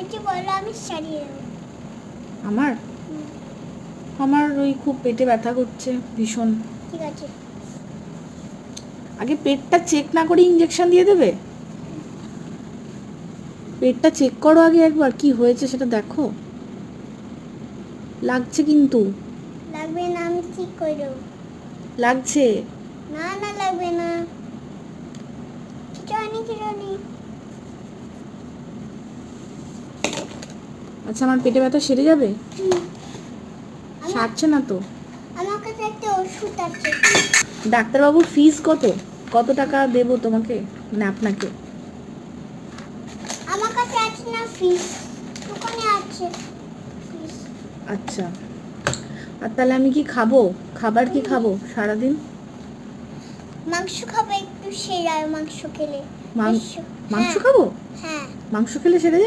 হয়েছে বলো, আমি সারিয়ে দেবো। আমার আমার ওই খুব পেটে ব্যথা করছে ভীষণ। ঠিক আছে। আগে পেটটা চেক না করে ইঞ্জেকশন দিয়ে দেবে? পেটটা চেক করো আগে একবার, কি হয়েছে সেটা দেখো। লাগছে কিন্তু। লাগবে না, আমি ঠিক করে দেবো। লাগছে। না না, লাগবে না। খিচুড়ি। আচ্ছা, আমার পেটে ব্যথা সেরে যাবে? সারছে না তো। আমার কাছে একটা ওষুধ আছে। ডাক্তারবাবুর ফিস কত? কত টাকা দেবো তোমাকে, মানে আপনাকে? আমার কাছে আছে না ফিস, দোকানে আছে ফিস। আচ্ছা, আর তাহলে আমি কি খাবো? খাবার কি খাবো সারাদিন? মাংস খাবো, একটু সেরায় মাংস খেলে। মাংস হ্যাঁ। খাবো? হ্যাঁ। মাংস খেলে সেরে যাবে?